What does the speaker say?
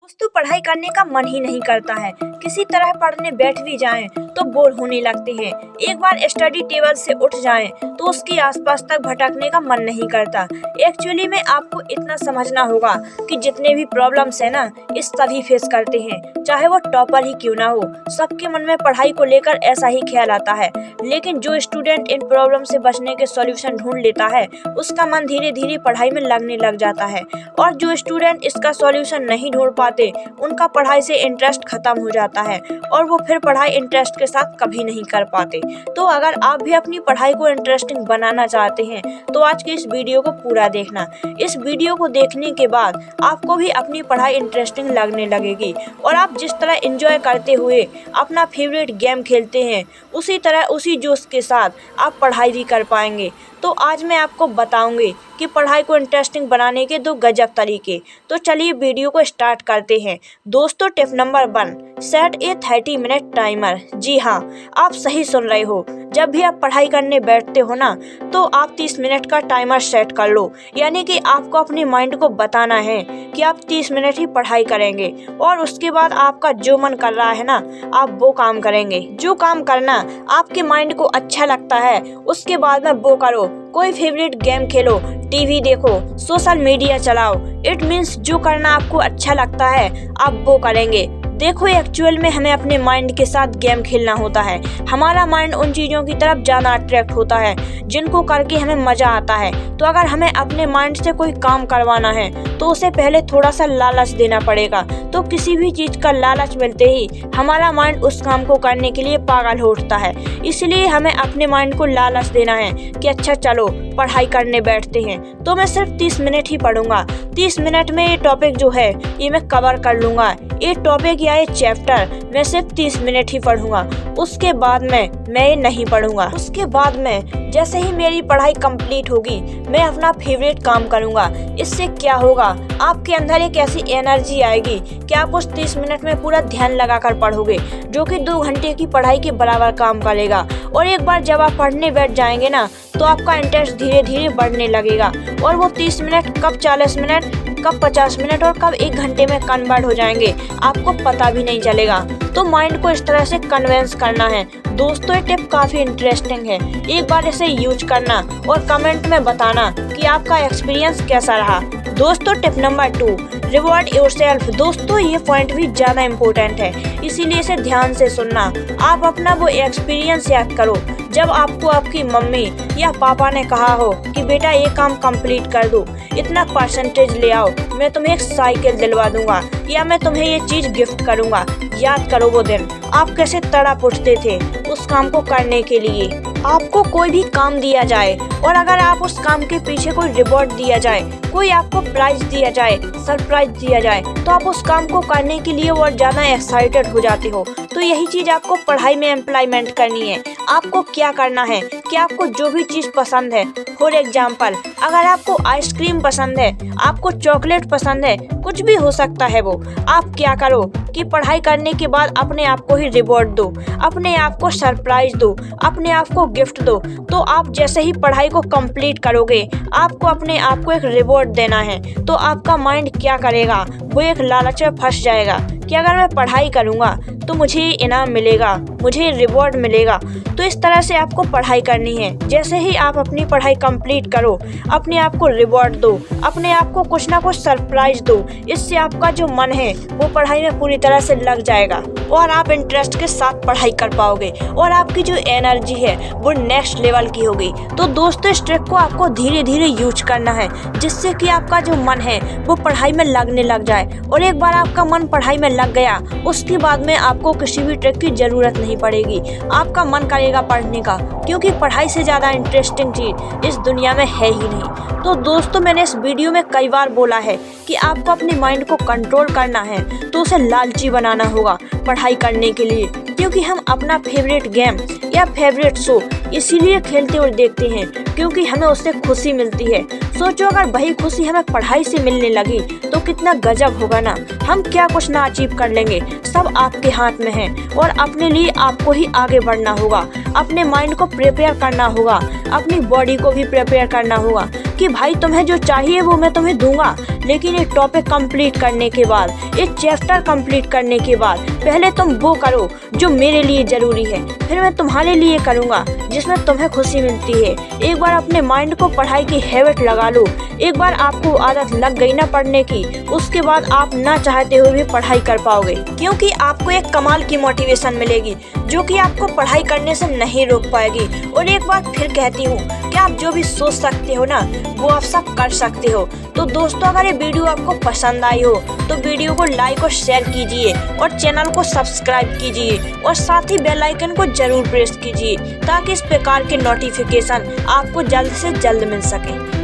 दोस्तों पढ़ाई करने का मन ही नहीं करता है। किसी तरह पढ़ने बैठ भी जाएं तो बोर होने लगते हैं। एक बार स्टडी टेबल से उठ जाएं तो उसके आसपास तक भटकने का मन नहीं करता। एक्चुअली में आपको इतना समझना होगा कि जितने भी प्रॉब्लम्स है ना, इस सभी फेस करते हैं, चाहे वो टॉपर ही क्यों ना हो। सबके मन में पढ़ाई को लेकर ऐसा ही ख्याल आता है, लेकिन जो स्टूडेंट इन प्रॉब्लम से बचने के सॉल्यूशन ढूंढ लेता है उसका मन धीरे धीरे पढ़ाई में लगने लग जाता है। और जो स्टूडेंट इसका सॉल्यूशन नहीं ढूंढ पाते उनका पढ़ाई से इंटरेस्ट खत्म हो जाता है और वो फिर पढ़ाई इंटरेस्ट के साथ कभी नहीं कर पाते। तो अगर आप भी अपनी पढ़ाई को इंटरेस्टिंग बनाना चाहते हैं तो आज की इस वीडियो को पूरा देखना। इस वीडियो को देखने के बाद आपको भी अपनी पढ़ाई इंटरेस्टिंग लगने लगेगी और आप जिस तरह एंजॉय करते हुए अपना फेवरेट गेम खेलते हैं उसी तरह उसी जोश के साथ आप पढ़ाई भी कर पाएंगे। तो आज मैं आपको बताऊंगी कि पढ़ाई को इंटरेस्टिंग बनाने के 2 गजब तरीके। तो चलिए वीडियो को स्टार्ट करते हैं। दोस्तों tip number 1, set a 30 minute timer. जी हाँ, आप सही सुन रहे हो। जब भी आप पढ़ाई करने बैठते हो ना तो आप 30 मिनट का टाइमर सेट कर लो। यानी कि आपको अपने माइंड को बताना है कि आप 30 मिनट ही पढ़ाई करेंगे और उसके बाद आपका जो मन कर रहा है ना आप वो काम करेंगे। जो काम करना आपके माइंड को अच्छा लगता है उसके बाद में वो करो। कोई फेवरेट गेम खेलो, टीवी देखो, सोशल मीडिया चलाओ। इट मीन्स जो करना आपको अच्छा लगता है आप वो करेंगे। देखो एक्चुअल में हमें अपने माइंड के साथ गेम खेलना होता है। हमारा माइंड उन चीज़ों की तरफ ज़्यादा अट्रैक्ट होता है जिनको करके हमें मज़ा आता है। तो अगर हमें अपने माइंड से कोई काम करवाना है तो उसे पहले थोड़ा सा लालच देना पड़ेगा। तो किसी भी चीज़ का लालच मिलते ही हमारा माइंड उस काम को करने के लिए पागल हो उठता है। इसलिए हमें अपने माइंड को लालच देना है कि अच्छा चलो पढ़ाई करने बैठते हैं। तो मैं सिर्फ 30 मिनट ही पढ़ूंगा। 30 मिनट में ये टॉपिक जो है ये मैं कवर कर लूँगा। ये टॉपिक या ये चैप्टर मैं सिर्फ 30 मिनट ही पढ़ूंगा। उसके बाद मैं ये नहीं पढ़ूंगा। उसके बाद में जैसे ही मेरी पढ़ाई कंप्लीट होगी मैं अपना फेवरेट काम करूंगा। इससे क्या होगा, आपके अंदर एक ऐसी एनर्जी आएगी कि आप उस 30 मिनट में पूरा ध्यान लगाकर पढ़ोगे, जो कि 2 घंटे की पढ़ाई के बराबर काम करेगा। और एक बार जब आप पढ़ने बैठ जाएंगे ना तो आपका इंटरेस्ट धीरे धीरे बढ़ने लगेगा और वो 30 मिनट कब 40 मिनट, कब 50 मिनट और कब 1 घंटे में कन्वर्ट हो जाएंगे आपको पता भी नहीं चलेगा। तो माइंड को इस तरह से कन्वेंस करना है। दोस्तों ये टिप काफ़ी इंटरेस्टिंग है। एक बार इसे यूज करना और कमेंट में बताना कि आपका एक्सपीरियंस कैसा रहा। दोस्तों टिप नंबर 2, रिवॉर्ड योरसेल्फ। दोस्तों ये पॉइंट भी ज़्यादा इम्पोर्टेंट है, इसीलिए इसे ध्यान से सुनना। आप अपना वो एक्सपीरियंस याद करो जब आपको आपकी मम्मी या पापा ने कहा हो कि बेटा ये काम कंप्लीट कर दो, इतना परसेंटेज ले आओ, मैं तुम्हें एक साइकिल दिलवा दूंगा या मैं तुम्हें ये चीज़ गिफ्ट करूंगा। याद करो वो दिन आप कैसे तड़प उठते थे उस काम को करने के लिए। आपको कोई भी काम दिया जाए और अगर आप उस काम के पीछे कोई रिवॉर्ड दिया जाए, कोई आपको प्राइज दिया जाए, सरप्राइज दिया जाए, तो आप उस काम को करने के लिए और ज़्यादा एक्साइटेड हो जाते हो। तो यही चीज़ आपको पढ़ाई में इम्प्लीमेंट करनी है। आपको क्या करना है कि आपको जो भी चीज़ पसंद है, फॉर एग्जाम्पल अगर आपको आइसक्रीम पसंद है, आपको चॉकलेट पसंद है, कुछ भी हो सकता है वो, आप क्या करो कि पढ़ाई करने के बाद अपने आप को ही रिवॉर्ड दो, अपने आप को सरप्राइज दो, अपने आप को गिफ्ट दो। तो आप जैसे ही पढ़ाई को कंप्लीट करोगे आपको अपने आप को एक रिवॉर्ड देना है। तो आपका माइंड क्या करेगा, वो एक लालच में फंस जाएगा कि अगर मैं पढ़ाई करूँगा तो मुझे इनाम मिलेगा, मुझे रिवॉर्ड मिलेगा। तो इस तरह से आपको पढ़ाई करनी है। जैसे ही आप अपनी पढ़ाई कंप्लीट करो अपने आप को रिवॉर्ड दो, अपने आप को कुछ ना कुछ सरप्राइज दो। इससे आपका जो मन है वो पढ़ाई में पूरी तरह से लग जाएगा और आप इंटरेस्ट के साथ पढ़ाई कर पाओगे और आपकी जो एनर्जी है वो नेक्स्ट लेवल की होगी। तो दोस्तों इस ट्रिक को आपको धीरे धीरे यूज करना है जिससे कि आपका जो मन है वो पढ़ाई में लगने लग जाए। और एक बार आपका मन पढ़ाई में लग गया उसके बाद में आपको किसी भी ट्रिक की ज़रूरत नहीं पड़ेगी। आपका मन करेगा पढ़ने का, क्योंकि पढ़ाई से ज़्यादा इंटरेस्टिंग चीज़ इस दुनिया में है ही नहीं। तो दोस्तों मैंने इस वीडियो में कई बार बोला है कि आपको अपने माइंड को कंट्रोल करना है तो उसे लालची बनाना होगा पढ़ाई करने के लिए, क्योंकि हम अपना फेवरेट गेम या फेवरेट शो इसीलिए खेलते और देखते हैं क्योंकि हमें उससे खुशी मिलती है। सोचो अगर वही खुशी हमें पढ़ाई से मिलने लगी तो कितना गजब होगा ना। हम क्या कुछ ना अचीव कर लेंगे। सब आपके हाथ में है और अपने लिए आपको ही आगे बढ़ना होगा। अपने माइंड को प्रिपेयर करना होगा, अपनी बॉडी को भी प्रिपेयर करना होगा। कि भाई तुम्हें जो चाहिए वो मैं तुम्हें दूंगा, लेकिन ये टॉपिक कंप्लीट करने के बाद, ये चैप्टर कंप्लीट करने के बाद पहले तुम वो करो जो मेरे लिए ज़रूरी है, फिर मैं तुम्हारे लिए करूँगा जिसमें तुम्हें खुशी मिलती है। एक बार अपने माइंड को पढ़ाई की हैबिट लगा लो। एक बार आपको आदत लग गई ना पढ़ने की, उसके बाद आप ना चाहते हुए भी पढ़ाई कर पाओगे, क्योंकि आपको एक कमाल की मोटिवेशन मिलेगी जो कि आपको पढ़ाई करने से नहीं रोक पाएगी। और एक बार फिर कहती हूँ कि आप जो भी सोच सकते हो ना, वो आप सब कर सकते हो। तो दोस्तों, अगर ये वीडियो आपको पसंद आई हो तो वीडियो को लाइक और शेयर कीजिए और चैनल को सब्सक्राइब कीजिए और साथ ही बेल आइकन को जरूर प्रेस कीजिए ताकि इस प्रकार के नोटिफिकेशन आपको जल्द से जल्द मिल सके।